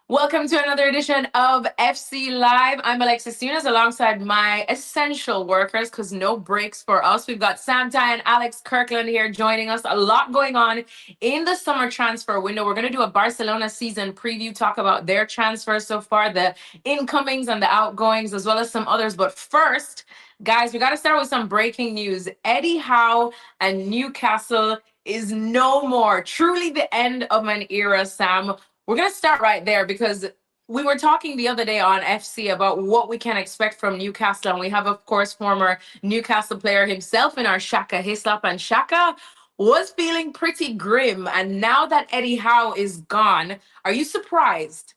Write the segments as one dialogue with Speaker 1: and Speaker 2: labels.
Speaker 1: Welcome to another edition of FC Live. I'm Alexis Nunes alongside my essential workers because no breaks for us. We've got Sam Tighe and Alex Kirkland here joining us. A lot going on in the summer transfer window. We're going to do a Barcelona season preview, talk about their transfers so far, the incomings and the outgoings, as well as some others. But first, guys, we got to start with some breaking news. Eddie Howe and Newcastle is no more. Truly the end of an era, Sam. We're going to start right there because we were talking the other day on FC about what we can expect from Newcastle. And we have, of course, former Newcastle player himself in our Shaka Hislop. And Shaka was feeling pretty grim. And now that Eddie Howe is gone, are you surprised?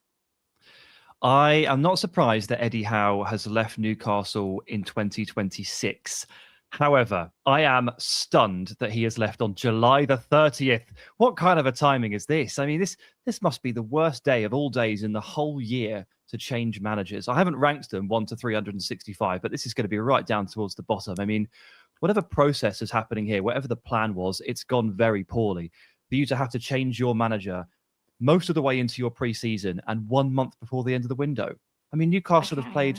Speaker 2: I am not surprised that Eddie Howe has left Newcastle in 2026. However, I am stunned that he has left on July the 30th. What kind of a timing is this? I mean, this must be the worst day of all days in the whole year to change managers. I haven't ranked them 1 to 365, but this is going to be right down towards the bottom. I mean, whatever process is happening here, whatever the plan was, it's gone very poorly. For you to have to change your manager most of the way into your pre-season and 1 month before the end of the window. I mean, Newcastle have played,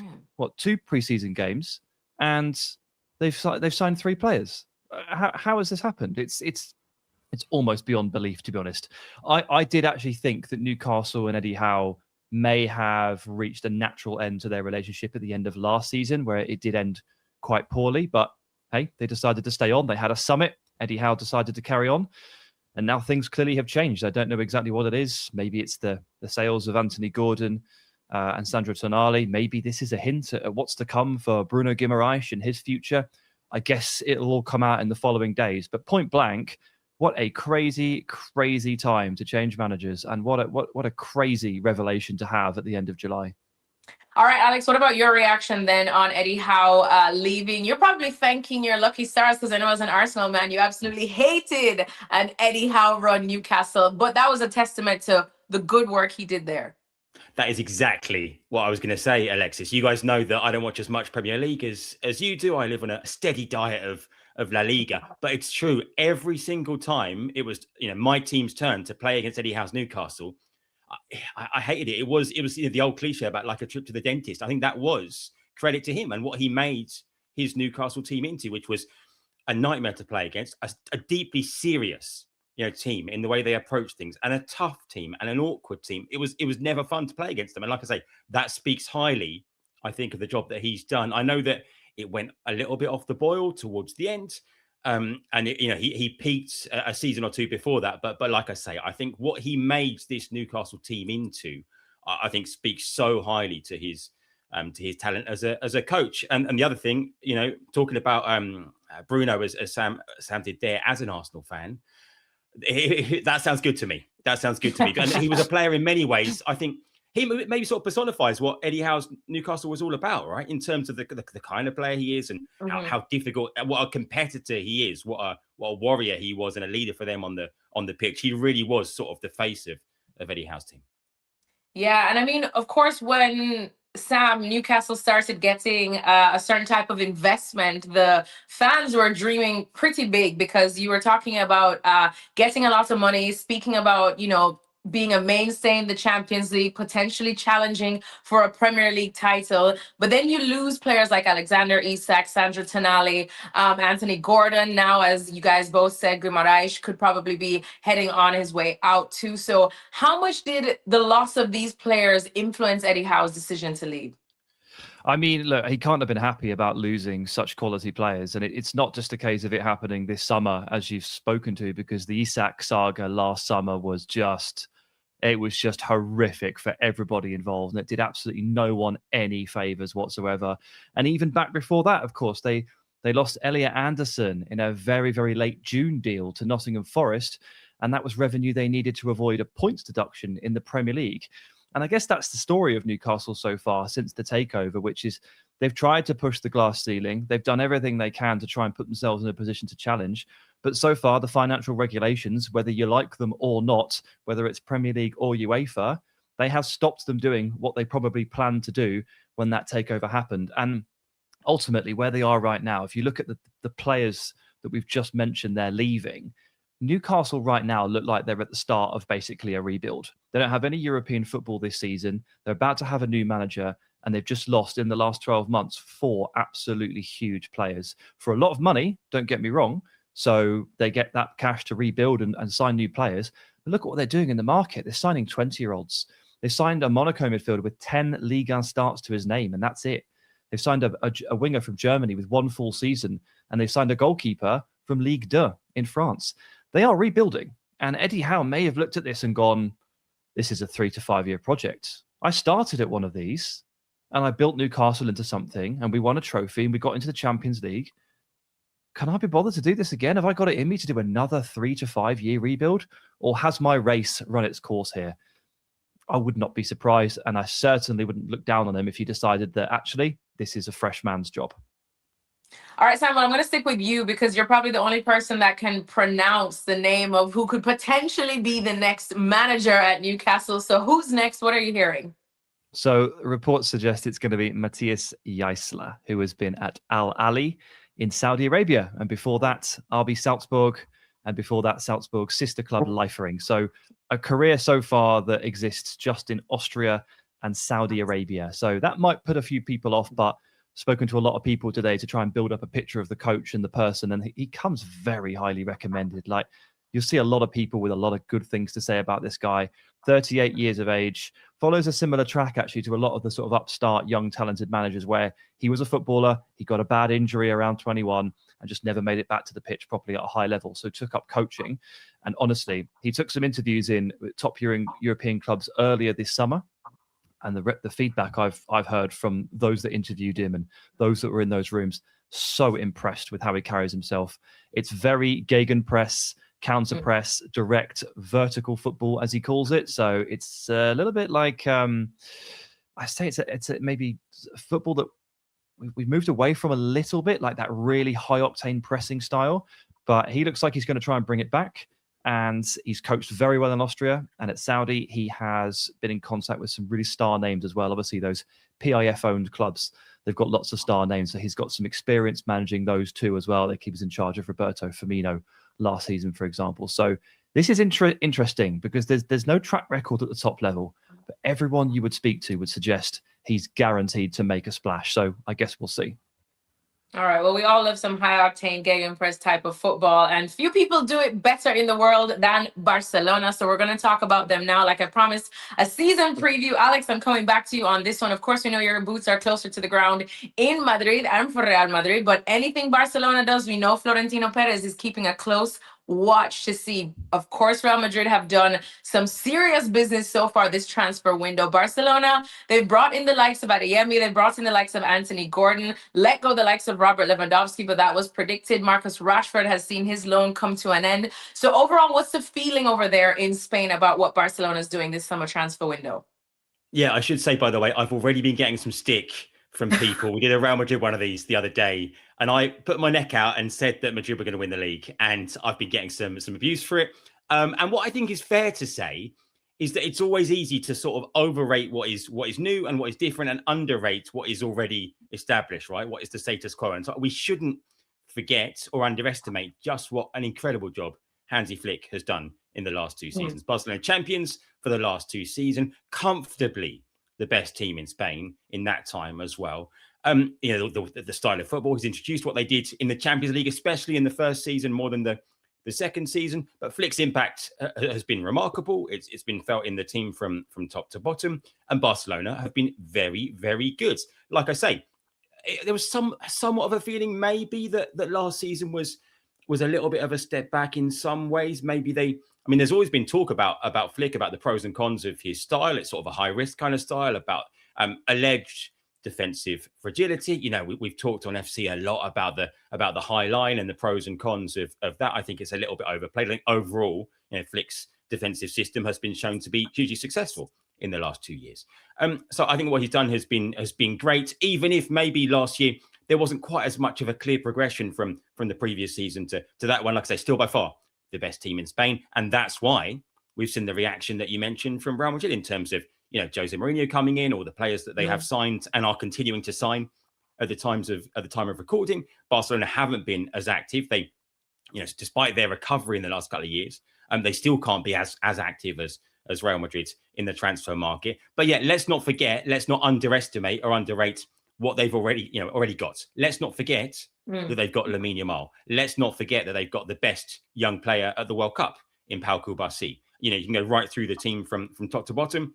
Speaker 2: 2 pre-season games, and they've signed 3 players. How has this happened? It's almost beyond belief, to be honest. I did actually think that Newcastle and Eddie Howe may have reached a natural end to their relationship at the end of last season, where it did end quite poorly. But hey, they decided to stay on. They had a summit. Eddie Howe decided to carry on. And now things clearly have changed. I don't know exactly what it is. Maybe it's the sales of Anthony Gordon and Sandro Tonali. Maybe this is a hint at what's to come for Bruno Guimaraes and his future. I guess it'll all come out in the following days. But point blank, what a crazy, crazy time to change managers, and what a crazy revelation to have at the end of July.
Speaker 1: All right, Alex, what about your reaction then on Eddie Howe leaving? You're probably thanking your lucky stars because I know as an Arsenal man, you absolutely hated an Eddie Howe run Newcastle, but that was a testament to the good work he did there.
Speaker 3: That is exactly what I was going to say, Alexis. You guys know that I don't watch as much Premier League as you do. I live on a steady diet of La Liga. But it's true, every single time it was my team's turn to play against Eddie Howe's Newcastle, I hated it. It was the old cliche about like a trip to the dentist. I think that was credit to him and what he made his Newcastle team into, which was a nightmare to play against, a deeply serious team in the way they approach things, and a tough team and an awkward team. It was never fun to play against them. And like I say, that speaks highly, I think, of the job that he's done. I know that it went a little bit off the boil towards the end. And he peaked a season or two before that. But like I say, I think what he made this Newcastle team into, I think, speaks so highly to his talent as a coach. And the other thing, talking about Bruno as Sam did there as an Arsenal fan, that sounds good to me. That sounds good to me. And he was a player in many ways. I think he maybe sort of personifies what Eddie Howe's Newcastle was all about, right? In terms of the kind of player he is, and how difficult, what a competitor he is, what a warrior he was, and a leader for them on the pitch. He really was sort of the face of Eddie Howe's team.
Speaker 1: Yeah, and I mean, of course, when Newcastle started getting a certain type of investment, the fans were dreaming pretty big because you were talking about getting a lot of money, speaking about, being a mainstay in the Champions League, potentially challenging for a Premier League title. But then you lose players like Alexander Isak, Sandro Tonali, Anthony Gordon. Now, as you guys both said, Guimaraes could probably be heading on his way out too. So how much did the loss of these players influence Eddie Howe's decision to leave?
Speaker 2: I mean, look, he can't have been happy about losing such quality players. And it's not just a case of it happening this summer, as you've spoken to, because the Isak saga last summer was just horrific for everybody involved. And it did absolutely no one any favours whatsoever. And even back before that, of course, they lost Elliot Anderson in a very, very late June deal to Nottingham Forest. And that was revenue they needed to avoid a points deduction in the Premier League. And I guess that's the story of Newcastle so far since the takeover, which is they've tried to push the glass ceiling. They've done everything they can to try and put themselves in a position to challenge. But so far, the financial regulations, whether you like them or not, whether it's Premier League or UEFA, they have stopped them doing what they probably planned to do when that takeover happened. And ultimately, where they are right now, if you look at the players that we've just mentioned, they're leaving, Newcastle right now look like they're at the start of basically a rebuild. They don't have any European football this season. They're about to have a new manager, and they've just lost in the last 12 months 4 absolutely huge players for a lot of money, don't get me wrong. So they get that cash to rebuild and sign new players. But look at what they're doing in the market. They're signing 20-year-olds. They signed a Monaco midfielder with 10 Ligue 1 starts to his name, and that's it. They've signed a winger from Germany with 1 full season, and they signed a goalkeeper from Ligue 2 in France. They are rebuilding. And Eddie Howe may have looked at this and gone, this is a 3 to 5 year project. I started at one of these and I built Newcastle into something and we won a trophy and we got into the Champions League. Can I be bothered to do this again? Have I got it in me to do another 3 to 5 year rebuild? Or has my race run its course here? I would not be surprised. And I certainly wouldn't look down on him if he decided that actually this is a fresh man's job.
Speaker 1: All right, Simon, I'm going to stick with you because you're probably the only person that can pronounce the name of who could potentially be the next manager at Newcastle. So who's next? What are you hearing?
Speaker 2: So reports suggest it's going to be Matthias Jaisler, who has been at Al Ahly in Saudi Arabia. And before that, RB Salzburg. And before that, Salzburg's sister club, Liefering. So a career so far that exists just in Austria and Saudi Arabia. So that might put a few people off, but spoken to a lot of people today to try and build up a picture of the coach and the person, and he comes very highly recommended. Like, you'll see a lot of people with a lot of good things to say about this guy. 38 years of age, follows a similar track actually to a lot of the sort of upstart young talented managers, where he was a footballer, he got a bad injury around 21 and just never made it back to the pitch properly at a high level, so took up coaching. And honestly, he took some interviews in top European clubs earlier this summer. And the feedback I've heard from those that interviewed him and those that were in those rooms, so impressed with how he carries himself. It's very gegenpress, counter press, direct, vertical football, as he calls it. So it's a little bit like I say it's maybe football that we've moved away from a little bit, like that really high octane pressing style. But he looks like he's going to try and bring it back. And he's coached very well in Austria, and at Saudi, he has been in contact with some really star names as well. Obviously, those PIF-owned clubs, they've got lots of star names, so he's got some experience managing those too as well. He was in charge of Roberto Firmino last season, for example. So this is interesting because there's no track record at the top level, but everyone you would speak to would suggest he's guaranteed to make a splash. So I guess we'll see.
Speaker 1: All right. Well, we all love some high-octane gegenpress type of football, and few people do it better in the world than Barcelona. So we're going to talk about them now. Like I promised, a season preview. Alex, I'm coming back to you on this one. Of course, we know your boots are closer to the ground in Madrid and for Real Madrid, but anything Barcelona does, we know Florentino Perez is keeping a close watch to see. Of course, Real Madrid have done some serious business so far this transfer window. Barcelona, they've brought in the likes of Adeyemi, they brought in the likes of Anthony Gordon, let go the likes of Robert Lewandowski, but that was predicted. Marcus Rashford has seen his loan come to an end. So overall, what's the feeling over there in Spain about what Barcelona is doing this summer transfer window?
Speaker 3: Yeah, I should say, by the way, I've already been getting some stick from people. We did a Real Madrid one of these the other day, and I put my neck out and said that Madrid were going to win the league, and I've been getting some abuse for it. And what I think is fair to say is that it's always easy to sort of overrate what is new and what is different, and underrate what is already established, right? What is the status quo? And so we shouldn't forget or underestimate just what an incredible job Hansi Flick has done in the last 2 seasons. Barcelona champions for the last 2 seasons, comfortably the best team in Spain in that time as well. You know, the style of football has introduced what they did in the Champions League, especially in the first season, more than the second season. But Flick's impact has been remarkable. It's been felt in the team from top to bottom. And Barcelona have been very, very good. Like I say, there was somewhat of a feeling maybe that last season was a little bit of a step back in some ways. Maybe there's always been talk about Flick, about the pros and cons of his style. It's sort of a high risk kind of style, about alleged defensive fragility. You know, we've talked on FC a lot about the high line and the pros and cons of that. I think it's a little bit overplayed. I think overall, you know, Flick's defensive system has been shown to be hugely successful in the last 2 years. So I think what he's done has been great, even if maybe last year there wasn't quite as much of a clear progression from the previous season to that one. Like I say, still by far the best team in Spain. And that's why we've seen the reaction that you mentioned from Real Madrid in terms of, you know, Jose Mourinho coming in, or the players that they have signed and are continuing to sign at the time of recording. Barcelona haven't been as active. They despite their recovery in the last couple of years, they still can't be as active as Real Madrid in the transfer market. But yeah, let's not underestimate or underrate what they've already got. Let's not forget that they've got Lamine Yamal. Let's not forget that they've got the best young player at the World Cup in Pau Kubasi. You can go right through the team from top to bottom.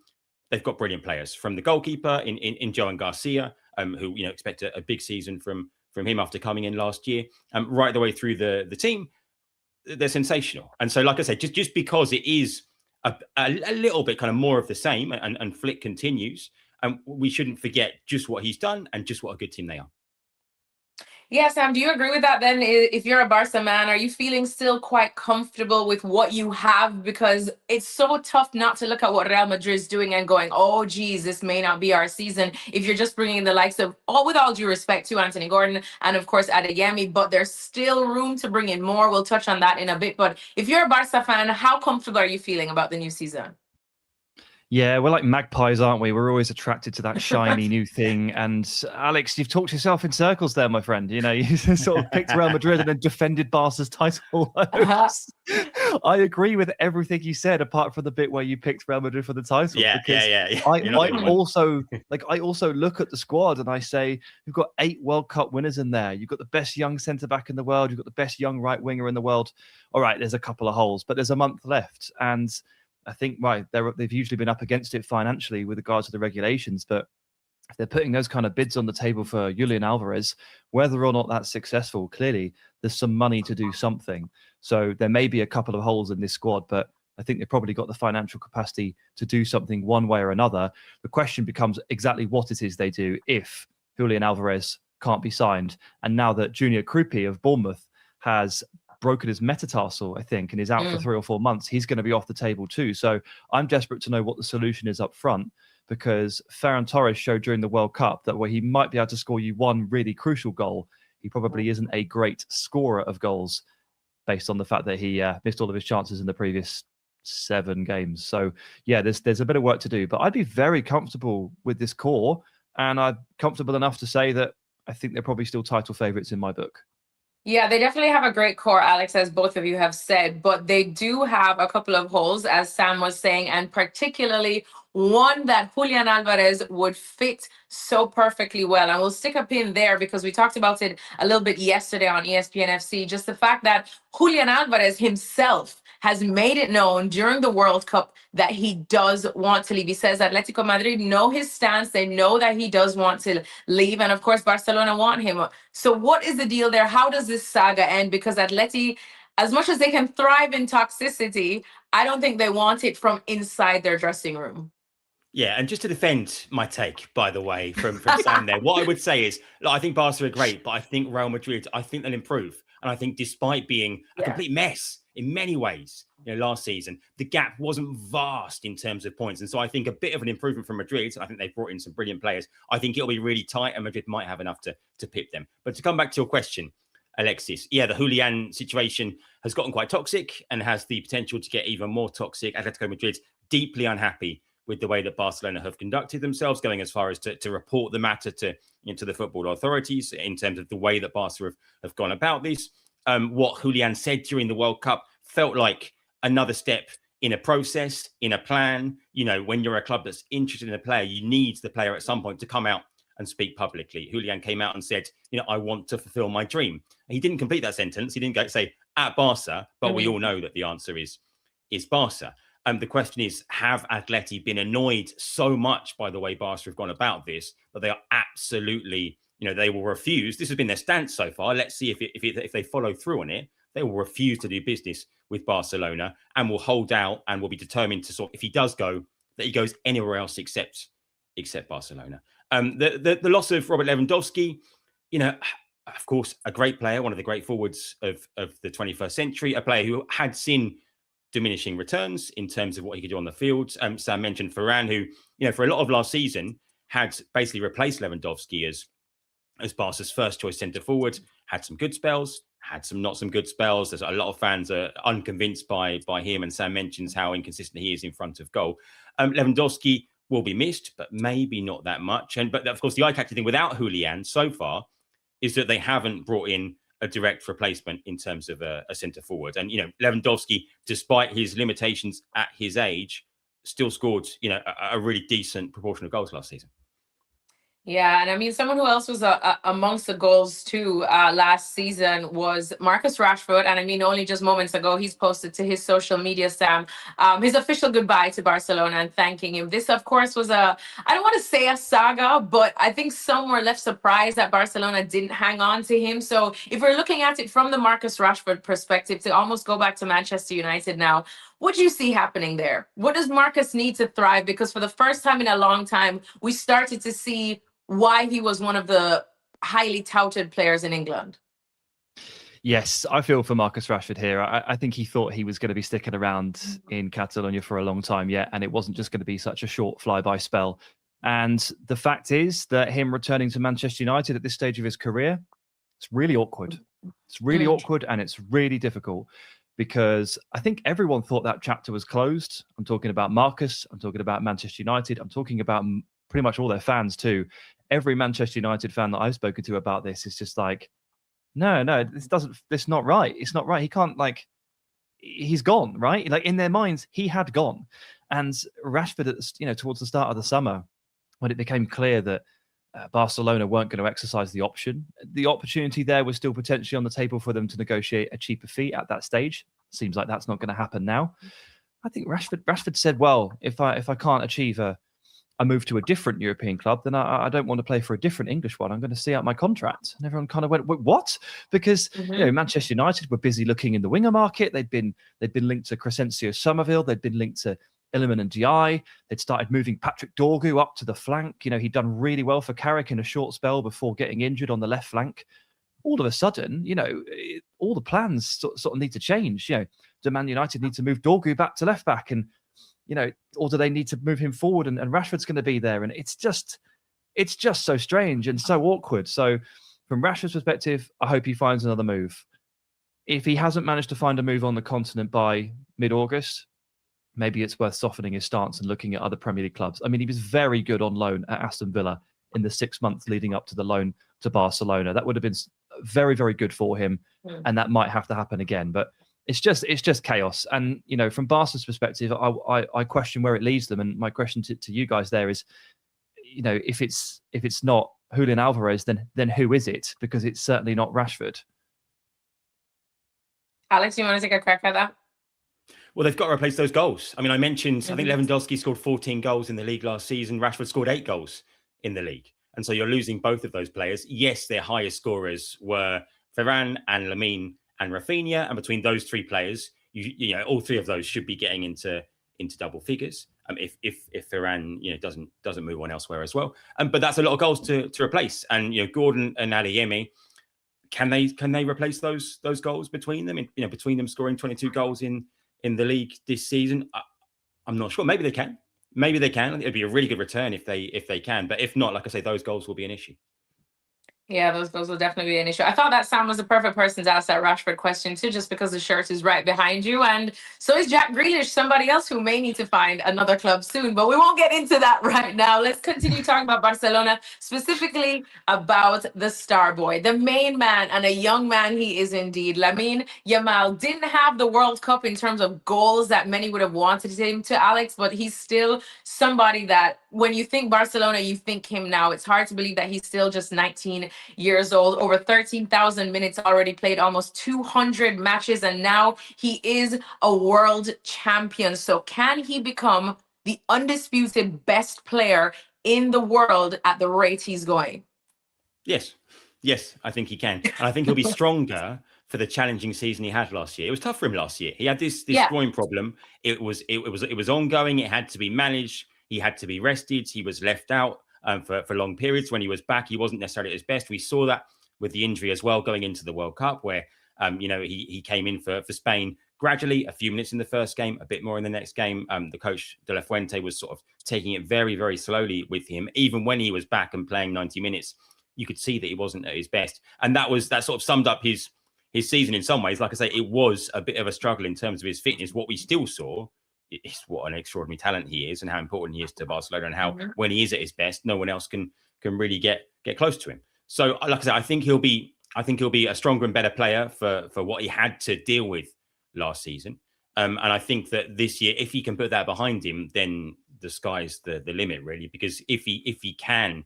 Speaker 3: They've got brilliant players, from the goalkeeper in Joan Garcia, who expect a big season from him after coming in last year, right the way through the team. They're sensational. And so, like I said, just because it is a little bit kind of more of the same, and Flick continues, we shouldn't forget just what he's done and just what a good team they are.
Speaker 1: Yeah, Sam, do you agree with that then? If you're a Barca man, are you feeling still quite comfortable with what you have? Because it's so tough not to look at what Real Madrid is doing and going, oh, geez, this may not be our season. If you're just bringing the likes of, with all due respect to Anthony Gordon and, of course, Adeyemi, but there's still room to bring in more. We'll touch on that in a bit. But if you're a Barca fan, how comfortable are you feeling about the new season?
Speaker 2: Yeah, we're like magpies, aren't we? We're always attracted to that shiny new thing. And Alex, you've talked yourself in circles there, my friend. You sort of picked Real Madrid and then defended Barca's title. I agree with everything you said, apart from the bit where you picked Real Madrid for the title.
Speaker 3: Yeah.
Speaker 2: I also look at the squad and I say, you've got 8 World Cup winners in there. You've got the best young centre-back in the world. You've got the best young right winger in the world. All right, there's a couple of holes, but there's a month left. And I think, they've usually been up against it financially with regards to the regulations, but if they're putting those kind of bids on the table for Julian Alvarez, whether or not that's successful, clearly there's some money to do something. So there may be a couple of holes in this squad, but I think they've probably got the financial capacity to do something one way or another. The question becomes exactly what it is they do if Julian Alvarez can't be signed. And now that Junior Krupi of Bournemouth has broken his metatarsal, I think, and is out for 3 or 4 months, he's going to be off the table too. So I'm desperate to know what the solution is up front, because Ferran Torres showed during the World Cup that where he might be able to score you one really crucial goal, he probably isn't a great scorer of goals based on the fact that he missed all of his chances in the previous 7 games. So yeah, there's a bit of work to do, but I'd be very comfortable with this core, and I'm comfortable enough to say that I think they're probably still title favourites in my book.
Speaker 1: Yeah, they definitely have a great core, Alex, as both of you have said, but they do have a couple of holes, as Sam was saying, and particularly one that Julian Alvarez would fit so perfectly well. And we'll stick a pin there because we talked about it a little bit yesterday on ESPN FC, just the fact that Julian Alvarez himself has made it known during the World Cup that he does want to leave. He says Atletico Madrid know his stance. They know that he does want to leave. And of course, Barcelona want him. So what is the deal there? How does this saga end? Because Atleti, as much as they can thrive in toxicity, I don't think they want it from inside their dressing room.
Speaker 3: Yeah, and just to defend my take, by the way, from Sam there, what I would say is, look, I think Barca are great, but I think Real Madrid, I think they'll improve. And I think despite being a complete mess in many ways, last season, the gap wasn't vast in terms of points. And so I think a bit of an improvement from Madrid. I think they've brought in some brilliant players. I think it'll be really tight and Madrid might have enough to pip them. But to come back to your question, Alexis, yeah, the Julian situation has gotten quite toxic and has the potential to get even more toxic. Atletico Madrid deeply unhappy with the way that Barcelona have conducted themselves, going as far as to report the matter to the football authorities in terms of the way that Barca have gone about this. What Julian said during the World Cup felt like another step in a process, in a plan. When you're a club that's interested in a player, you need the player at some point to come out and speak publicly. Julian came out and said, I want to fulfill my dream. And he didn't complete that sentence. He didn't go say at Barca, but we all know that the answer is Barca. The question is, have Atleti been annoyed so much by the way Barca have gone about this that they are absolutely, they will refuse. This has been their stance so far. Let's see if they follow through on it. They will refuse to do business with Barcelona and will hold out and will be determined to if he does go, that he goes anywhere else except Barcelona. The loss of Robert Lewandowski, of course, a great player, one of the great forwards of the 21st century, a player who had seen diminishing returns in terms of what he could do on the field. Sam mentioned Varane, who, for a lot of last season had basically replaced Lewandowski as Barca's first choice centre forward, had some good spells, had some not some good spells. There's a lot of fans are unconvinced by him, and Sam mentions how inconsistent he is in front of goal. Lewandowski will be missed, but maybe not that much. But of course, the eye-catching thing without Julian so far is that they haven't brought in a direct replacement in terms of a centre forward. And, Lewandowski, despite his limitations at his age, still scored, a really decent proportion of goals last season.
Speaker 1: Yeah, and I mean, someone who else was amongst the goals too last season was Marcus Rashford. And I mean, only just moments ago, he's posted to his social media, Sam, his official goodbye to Barcelona and thanking him. This, of course, was I don't want to say a saga, but I think some were left surprised that Barcelona didn't hang on to him. So if we're looking at it from the Marcus Rashford perspective, to almost go back to Manchester United now, what do you see happening there? What does Marcus need to thrive? Because for the first time in a long time, we started to see why he was one of the highly touted players in England.
Speaker 2: Yes, I feel for Marcus Rashford here. I think he thought he was going to be sticking around in Catalonia for a long time yet, and it wasn't just going to be such a short flyby spell. And the fact is that him returning to Manchester United at this stage of his career, it's really awkward. It's really awkward, and it's really difficult, because I think everyone thought that chapter was closed. I'm talking about Marcus. I'm talking about Manchester United. I'm talking about pretty much all their fans too. Every Manchester United fan that I've spoken to about this is just like, no, it's not right. It's not right. He can't, he's gone, right? Like, in their minds, he had gone. And Rashford, towards the start of the summer, when it became clear that Barcelona weren't going to exercise the opportunity there was still potentially on the table for them to negotiate a cheaper fee at that stage. Seems like that's not going to happen now. I think Rashford said, well, if I can't achieve a move to a different European club, then I don't want to play for a different English one. I'm going to see out my contract. And everyone kind of went, what? Because Manchester United were busy looking in the winger market. They'd been linked to Crescencio Somerville. They'd been linked to Iliman and Tighe. They'd started moving Patrick Dorgu up to the flank. He'd done really well for Carrick in a short spell before getting injured on the left flank. All of a sudden, all the plans sort of need to change. Do Man United need to move Dorgu back to left back? And or do they need to move him forward? And Rashford's going to be there. And it's just so strange and so awkward. So from Rashford's perspective, I hope he finds another move. If he hasn't managed to find a move on the continent by mid-August, maybe it's worth softening his stance and looking at other Premier League clubs. I mean, he was very good on loan at Aston Villa in the 6 months leading up to the loan to Barcelona. That would have been very, very good for him. And that might have to happen again. But it's just chaos. And, from Barca's perspective, I question where it leaves them. And my question to you guys there is, if it's not Julian Alvarez, then who is it? Because it's certainly not Rashford.
Speaker 1: Alex, you want to take a crack at that?
Speaker 3: Well, they've got to replace those goals. I mean, I mentioned, I think Lewandowski scored 14 goals in the league last season. Rashford scored 8 goals in the league. And so you're losing both of those players. Yes, their highest scorers were Varane and Lamine and Rafinha, and between those 3 players, all 3 of those should be getting into double figures. If Varane doesn't move on elsewhere as well. But that's a lot of goals to replace. And Gordon and Adeyemi, can they replace those goals between them? Between them scoring 22 goals in the league this season, I'm not sure. Maybe they can. It'd be a really good return if they can. But if not, like I say, those goals will be an issue.
Speaker 1: Yeah, those will definitely be an issue. I thought that Sam was the perfect person to ask that Rashford question too, just because the shirt is right behind you. And so is Jack Grealish, somebody else who may need to find another club soon. But we won't get into that right now. Let's continue talking about Barcelona, specifically about the star boy, the main man, and a young man he is indeed. Lamine Yamal didn't have the World Cup in terms of goals that many would have wanted him to, Alex, but he's still somebody that when you think Barcelona, you think him now. It's hard to believe that he's still just 19 years old, over 13,000 minutes already played, almost 200 matches, and now he is a world champion. So can he become the undisputed best player in the world at the rate he's going?
Speaker 3: Yes, I think he can. And I think he'll be stronger for the challenging season he had last year. It was tough for him last year. He had this groin problem. It was ongoing. It had to be managed. He had to be rested. He was left out for long periods. When he was back, he wasn't necessarily at his best. We saw that with the injury as well going into the World Cup, where he came in for Spain gradually, a few minutes in the first game, a bit more in the next game. The coach De La Fuente was sort of taking it very, very slowly with him. Even when he was back and playing 90 minutes, you could see that he wasn't at his best. And that sort of summed up his season in some ways. Like I say, it was a bit of a struggle in terms of his fitness. What we still saw is what an extraordinary talent he is and how important he is to Barcelona, and how when he is at his best, no one else can really get close to him. So like I said, I think he'll be I think he'll be a stronger and better player for what he had to deal with last season. And I think that this year, if he can put that behind him, then the sky's the limit, really. Because if he can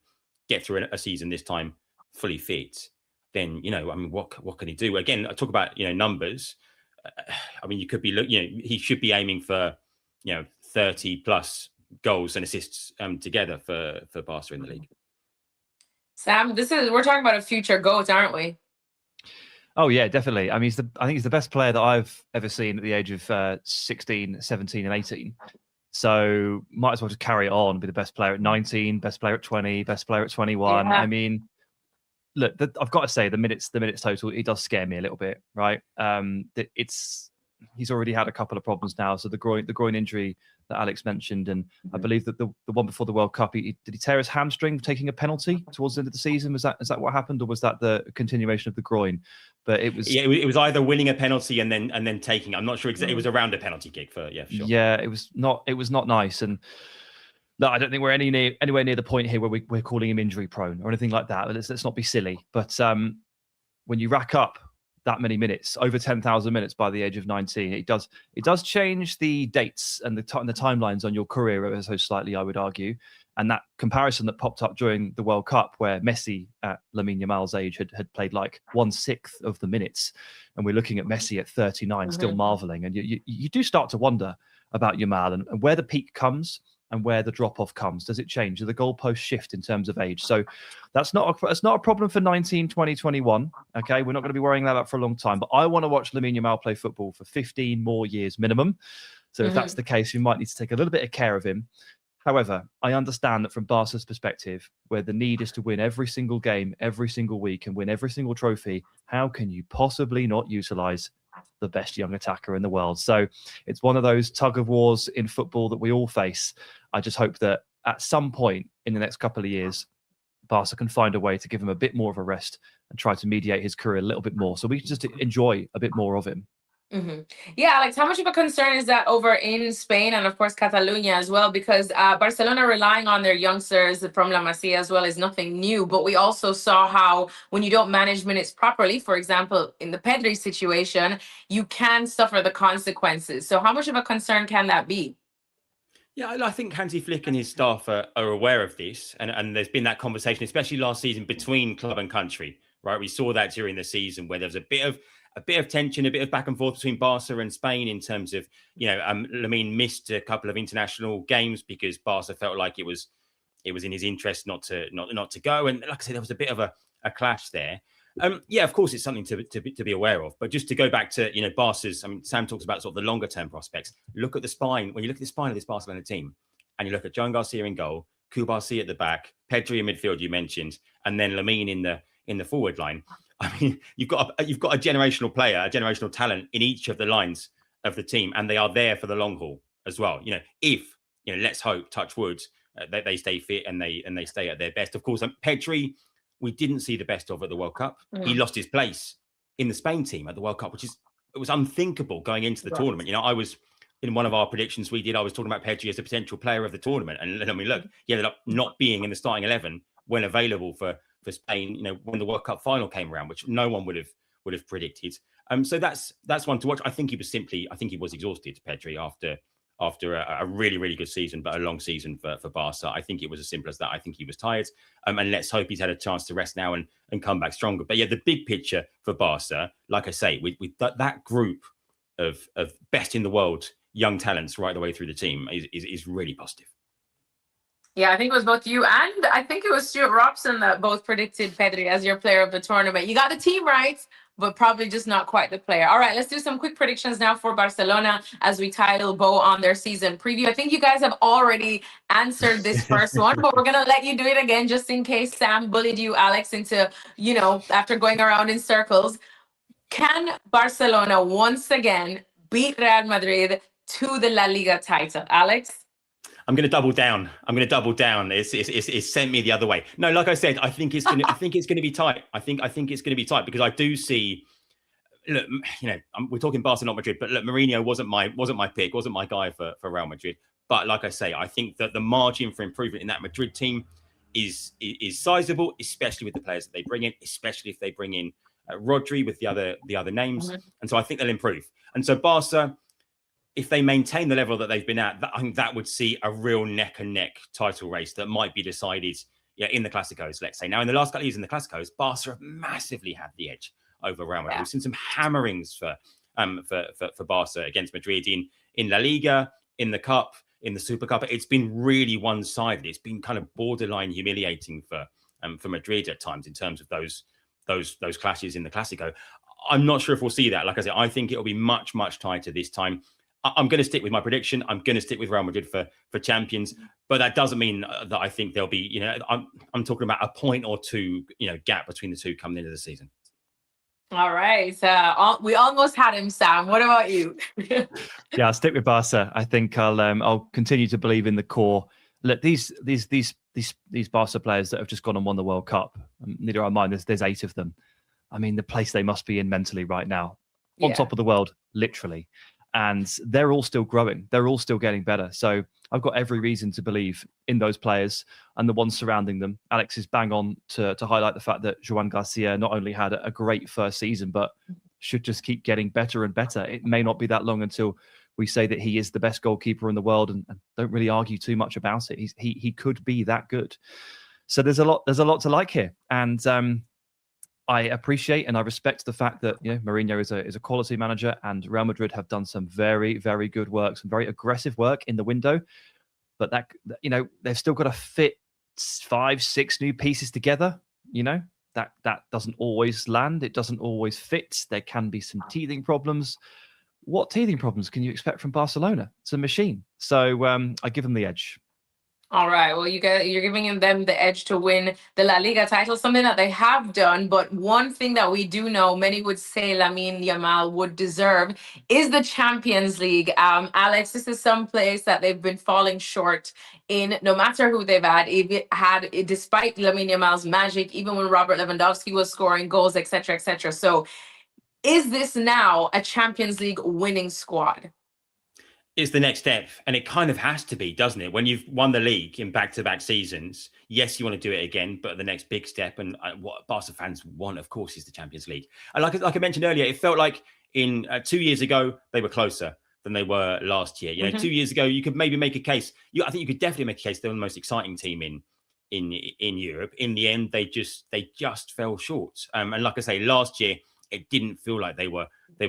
Speaker 3: get through a season this time fully fit, then, you know, I mean, what can he do? Again, I talk about, you know, numbers. I mean, you could be, you know, he should be aiming for, you know, 30 plus goals and assists together for Barca in the league.
Speaker 1: Sam, we're talking about a future GOAT, aren't we?
Speaker 2: Oh yeah, definitely. I mean, I think he's the best player that I've ever seen at the age of 16, 17 and 18. So might as well just carry it on, be the best player at 19, best player at 20, best player at 21.
Speaker 1: Yeah.
Speaker 2: I mean, look, I've got to say the minutes total, it does scare me a little bit, right? He's already had a couple of problems now. So the groin injury that Alex mentioned, and I believe that the one before the World Cup, did he tear his hamstring taking a penalty towards the end of the season? Is that what happened, or was that the continuation of the groin? But it was
Speaker 3: it was either winning a penalty and then taking. I'm not sure exactly. It was around a penalty kick for sure.
Speaker 2: Yeah, it was not nice. And no, I don't think we're anywhere near the point here where we're calling him injury prone or anything like that. Let's not be silly. But when you rack up that many minutes, over 10,000 minutes by the age of 19, it does change the dates and the timelines on your career ever so slightly, I would argue. And that comparison that popped up during the World Cup, where Messi at Lamine Yamal's age had played like 1/6 of the minutes, and we're looking at Messi at 39, still marveling. And you do start to wonder about Yamal and where the peak comes and where the drop-off comes. Does it change? Do the goalposts shift in terms of age? So that's not a problem for 19, 20, 21. Okay, we're not going to be worrying about that for a long time. But I want to watch Lamine Yamal play football for 15 more years minimum. So if that's the case, we might need to take a little bit of care of him. However, I understand that from Barca's perspective, where the need is to win every single game, every single week, and win every single trophy, how can you possibly not utilise the best young attacker in the world? So it's one of those tug of wars in football that we all face. I just hope that at some point in the next couple of years, Barca can find a way to give him a bit more of a rest and try to mediate his career a little bit more, so we can just enjoy a bit more of him.
Speaker 1: Yeah, Alex, how much of a concern is that over in Spain and, of course, Catalonia as well? Because Barcelona relying on their youngsters from La Masia as well is nothing new. But we also saw how when you don't manage minutes properly, for example, in the Pedri situation, you can suffer the consequences. So how much of a concern can that be?
Speaker 3: Yeah, I think Hansi Flick and his staff are aware of this. And there's been that conversation, especially last season, between club and country, right? We saw that during the season where there was a bit of tension, a bit of back and forth between Barca and Spain in terms of, you know, Lamine missed a couple of international games because Barca felt like it was in his interest not to go. And like I said, there was a bit of a clash there. Yeah, of course, it's something to be aware of. But just to go back to, you know, Barca's, I mean, Sam talks about sort of the longer term prospects. Look at the spine. When you look at the spine of this Barcelona team and you look at Joan Garcia in goal, Koubarsi at the back, Pedri in midfield, you mentioned, and then Lamine in the forward line. I mean, you've got a generational player, a generational talent in each of the lines of the team, and they are there for the long haul as well. You know, if, you know, let's hope, touch wood, that they stay fit and they stay at their best. Of course, Pedri, we didn't see the best of at the World Cup. He lost his place in the Spain team at the World Cup, it was unthinkable going into the tournament. You know, I was in one of our predictions we did. I was talking about Pedri as a potential player of the tournament, and I mean, look, he ended up not being in the starting 11 when available for Spain, you know, when the World Cup final came around, which no one would have predicted. So that's one to watch. I think he was exhausted, Pedri, after a really, really good season, but a long season for Barca. I think it was as simple as that. I think he was tired. And let's hope he's had a chance to rest now and come back stronger. But yeah, the big picture for Barca, like I say, with that group of best in the world young talents right the way through the team is really positive.
Speaker 1: Yeah, I think it was both you and I think it was Stuart Robson that both predicted Pedri as your player of the tournament. You got the team right, but probably just not quite the player. All right, let's do some quick predictions now for Barcelona as we title bow on their season preview. I think you guys have already answered this first one, but we're going to let you do it again just in case Sam bullied you, Alex, into, you know, after going around in circles. Can Barcelona once again beat Real Madrid to the La Liga title? Alex?
Speaker 3: I'm going to double down. It's sent me the other way. No, like I said, I think it's going to be tight. I think it's going to be tight because I do see. Look, you know, we're talking Barca, not Madrid, but look, Mourinho wasn't my pick, wasn't my guy for Real Madrid. But like I say, I think that the margin for improvement in that Madrid team is sizable, especially with the players that they bring in, especially if they bring in Rodri with the other names.
Speaker 1: Mhm.
Speaker 3: And so I think they'll improve. And so Barca, if they maintain the level that they've been at, I think that would see a real neck and neck title race that might be decided in the Clásicos, let's say. Now, in the last couple of years in the Clásicos, Barca have massively had the edge over Real Madrid.
Speaker 1: Yeah.
Speaker 3: We've seen some hammerings for Barca against Madrid in La Liga, in the Cup, in the Super Cup. It's been really one-sided. It's been kind of borderline humiliating for Madrid at times in terms of those clashes in the Clásico. I'm not sure if we'll see that. Like I said, I think it'll be much, much tighter this time. I'm going to stick with my prediction. I'm going to stick with Real Madrid for champions, but that doesn't mean that I think there'll be, I'm talking about a point or two, gap between the two coming into the season.
Speaker 1: All right. We almost had him, Sam. What about you?
Speaker 2: Yeah, I'll stick with Barca. I think I'll continue to believe in the core. Look, these Barca players that have just gone and won the World Cup, neither are mine. There's 8 of them. I mean, the place they must be in mentally right now, on top of the world, literally. And they're all still growing. They're all still getting better. So I've got every reason to believe in those players and the ones surrounding them. Alex is bang on to highlight the fact that Joan Garcia not only had a great first season, but should just keep getting better and better. It may not be that long until we say that he is the best goalkeeper in the world, and don't really argue too much about it. He could be that good. So there's a lot to like here. And I appreciate and I respect the fact that Mourinho is a quality manager, and Real Madrid have done some very, very good work, some very aggressive work in the window. But that they've still got to fit 5-6 new pieces together. That doesn't always land. It doesn't always fit. There can be some teething problems. What teething problems can you expect from Barcelona? It's a machine. So I give them the edge.
Speaker 1: All right. Well, you're giving them the edge to win the La Liga title, something that they have done. But one thing that we do know, many would say Lamine Yamal would deserve, is the Champions League. Alex, this is some place that they've been falling short in, no matter who they've had, despite Lamine Yamal's magic, even when Robert Lewandowski was scoring goals, etc., etc. So is this now a Champions League winning squad?
Speaker 3: It's the next step, and it kind of has to be, doesn't it? When you've won the league in back-to-back seasons, yes, you want to do it again, but the next big step, and what Barca fans want, of course, is the Champions League. And like I mentioned earlier, it felt like in 2 years ago they were closer than they were last year. 2 years ago, you could maybe make a case. I think you could definitely make a case they were the most exciting team in Europe. In the end, they just fell short. And like I say, last year it didn't feel like they were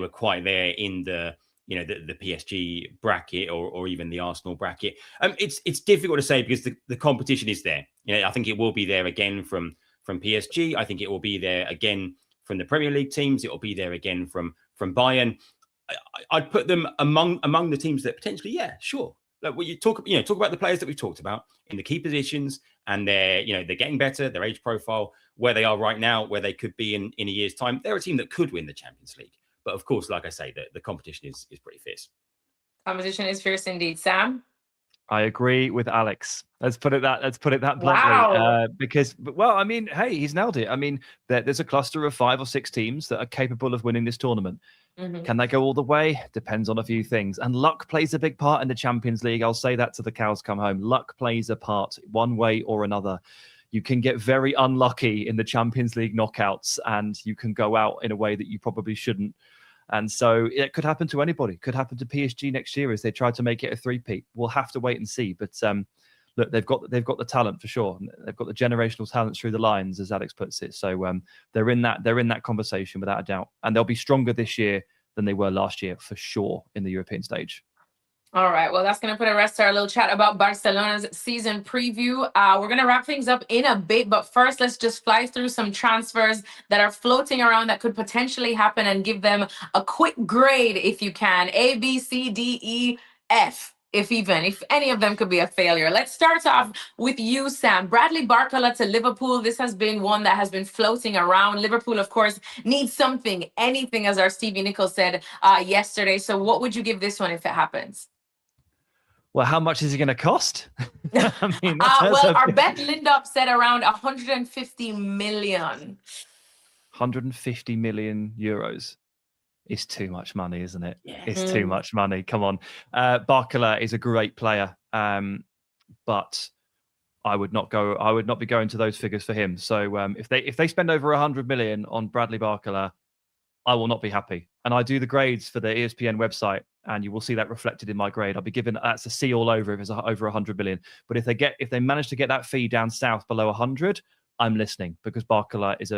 Speaker 3: quite there in the PSG bracket or even the Arsenal bracket. It's difficult to say because the competition is there. I think it will be there again from PSG. I think it will be there again from the Premier League teams. It will be there again from Bayern. I'd put them among the teams that potentially, yeah, sure. Like when you talk about the players that we've talked about in the key positions, and they're getting better, their age profile, where they are right now, where they could be in a year's time. They're a team that could win the Champions League. But of course, like I say, the competition is pretty fierce. Competition is fierce indeed. Sam?
Speaker 2: I agree with Alex. Let's put it that bluntly.
Speaker 1: Wow.
Speaker 2: Because, well, I mean, hey, he's nailed it. I mean, there's a cluster of 5 or 6 teams that are capable of winning this tournament.
Speaker 1: Mm-hmm.
Speaker 2: Can they go all the way? Depends on a few things. And luck plays a big part in the Champions League. I'll say that to the cows come home. Luck plays a part one way or another. You can get very unlucky in the Champions League knockouts, and you can go out in a way that you probably shouldn't. And so it could happen to anybody. It could happen to PSG next year as they try to make it a three-peat. We'll have to wait and see. But look, they've got the talent for sure. They've got the generational talent through the lines, as Alex puts it. So they're in that conversation without a doubt, and they'll be stronger this year than they were last year for sure in the European stage.
Speaker 1: All right. Well, that's going to put a rest to our little chat about Barcelona's season preview. We're going to wrap things up in a bit, but first, let's just fly through some transfers that are floating around that could potentially happen and give them a quick grade, if you can. A, B, C, D, E, F, if any of them could be a failure. Let's start off with you, Sam. Bradley Barcola to Liverpool. This has been one that has been floating around. Liverpool, of course, needs anything, as our Stevie Nichols said yesterday. So what would you give this one if it happens?
Speaker 2: Well, how much is it going to cost?
Speaker 1: I mean, our Bet Lindop said around 150 million.
Speaker 2: 150 million euros is too much money, isn't it?
Speaker 3: Yeah.
Speaker 2: It's too much money. Come on. Barcola is a great player, but I would not go. I would not be going to those figures for him. So if they spend over 100 million on Bradley Barcola, I will not be happy. And I do the grades for the ESPN website, and you will see that reflected in my grade. I'll be given that's a C all over if it's over 100 million. But if they manage to get that fee down south below 100, I'm listening, because Barcola is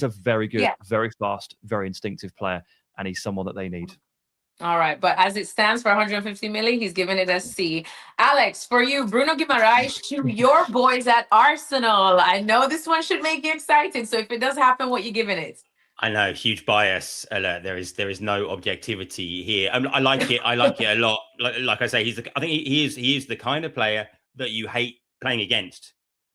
Speaker 2: a very good, very fast, very instinctive player, and he's someone that they need.
Speaker 1: All right, but as it stands for 150 million, he's giving it a C. Alex, for you, Bruno Guimaraes to your boys at Arsenal. I know this one should make you excited. So if it does happen, what you giving it?
Speaker 3: I know, huge bias alert. There is no objectivity here. I like it. I like it a lot. Like I say, I think he is the kind of player that you hate playing against,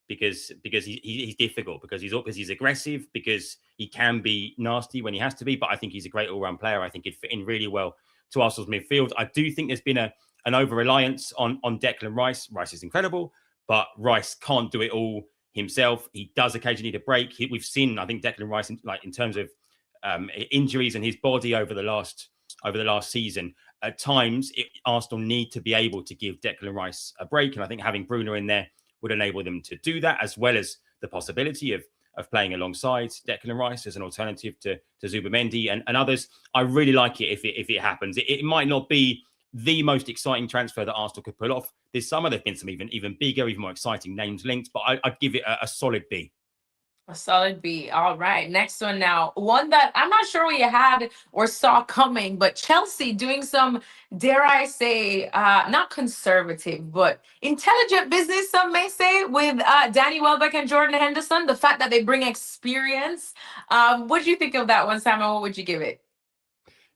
Speaker 3: because he's difficult, because he's aggressive, because he can be nasty when he has to be. But I think he's a great all-round player. I think he'd fit in really well to Arsenal's midfield. I do think there's been an over-reliance on Declan Rice. Rice is incredible, but Rice can't do it all himself. He does occasionally need a break. We've seen, I think, Declan Rice, in terms of injuries and his body over the last season. At times, Arsenal need to be able to give Declan Rice a break, and I think having Bruno in there would enable them to do that, as well as the possibility of playing alongside Declan Rice as an alternative to Zubimendi and others. I really like it if it happens. It might not be the most exciting transfer that Arsenal could pull off this summer. There've been some even bigger, even more exciting names linked, but I'd give it a solid B.
Speaker 1: A solid B. All right. Next one now. One that I'm not sure we had or saw coming, but Chelsea doing some, dare I say, not conservative, but intelligent business, some may say, with Danny Welbeck and Jordan Henderson. The fact that they bring experience. What do you think of that one, Samuel? What would you give it?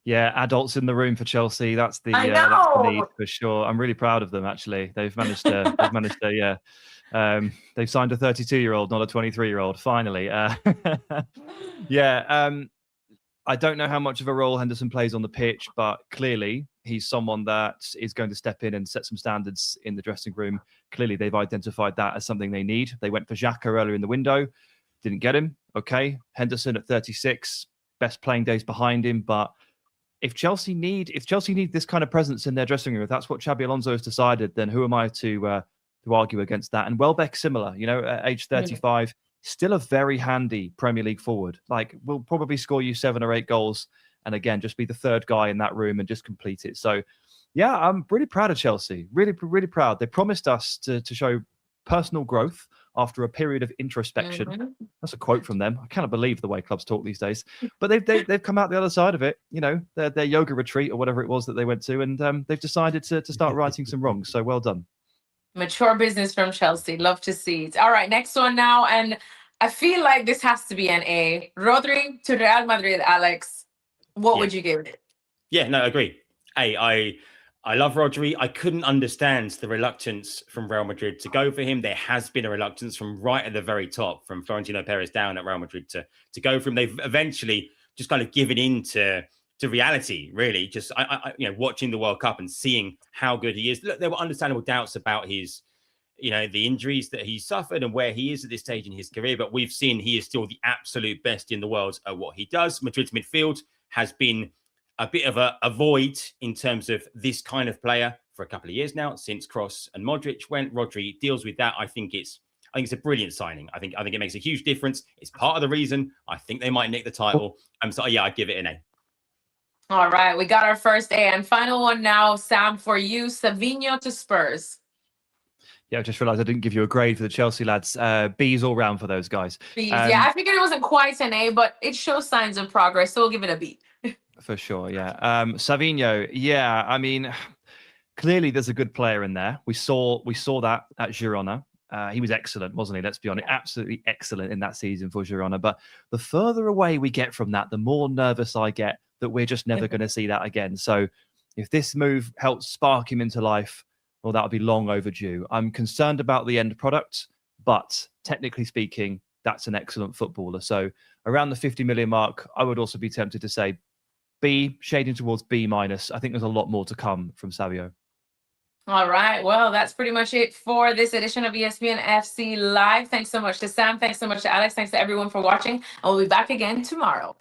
Speaker 2: Yeah, adults in the room for Chelsea. That's the need for sure. I'm really proud of them, actually. They've managed to they've signed a 32-year-old, not a 23-year-old, finally. I don't know how much of a role Henderson plays on the pitch, but clearly he's someone that is going to step in and set some standards in the dressing room. Clearly they've identified that as something they need. They went for Xhaka earlier in the window, didn't get him. Okay, Henderson at 36, best playing days behind him, but if Chelsea need this kind of presence in their dressing room, if that's what Xabi Alonso has decided, then who am I to argue against that? And Welbeck, similar, at age 35, still a very handy Premier League forward. Like, will probably score you 7 or 8 goals, and again, just be the third guy in that room and just complete it. So, yeah, I'm really proud of Chelsea. Really, really proud. They promised us to show personal growth after a period of introspection. That's a quote from them. I cannot believe the way clubs talk these days. But they've come out the other side of it. Their yoga retreat or whatever it was that they went to, and they've decided to start righting some wrongs. So well done.
Speaker 1: Mature business from Chelsea. Love to see it. All right, next one now, and I feel like this has to be an A. Rodri to Real Madrid. Alex, what would you give it?
Speaker 3: Yeah, no, I agree. I love Rodri. I couldn't understand the reluctance from Real Madrid to go for him. There has been a reluctance from right at the very top, from Florentino Perez down at Real Madrid to go for him. They've eventually just kind of given in to reality, really. Just watching the World Cup and seeing how good he is. Look, there were understandable doubts about his, the injuries that he suffered and where he is at this stage in his career. But we've seen he is still the absolute best in the world at what he does. Madrid's midfield has been a bit of a void in terms of this kind of player for a couple of years now, since Kroos and Modric went. Rodri deals with that. I think it's a brilliant signing. I think it makes a huge difference. It's part of the reason I think they might nick the title. So yeah, I'd give it an A.
Speaker 1: All right, we got our first A, and final one now, Sam, for you, Savinho to Spurs.
Speaker 2: Yeah, I just realised I didn't give you a grade for the Chelsea lads. B's all round for those guys.
Speaker 1: B's, yeah, I figured it wasn't quite an A, but it shows signs of progress, so we'll give it a B.
Speaker 2: For sure, yeah. Savinho, yeah. I mean, clearly there's a good player in there. We saw that at Girona. He was excellent, wasn't he? Let's be honest, absolutely excellent in that season for Girona. But the further away we get from that, the more nervous I get that we're just never going to see that again. So if this move helps spark him into life, well, that'll be long overdue. I'm concerned about the end product, but technically speaking, that's an excellent footballer. So around the 50 million mark, I would also be tempted to say B, shading towards B minus. I think there's a lot more to come from Savio.
Speaker 1: All right. Well, that's pretty much it for this edition of ESPN FC Live. Thanks so much to Sam. Thanks so much to Alex. Thanks to everyone for watching. And we'll be back again tomorrow.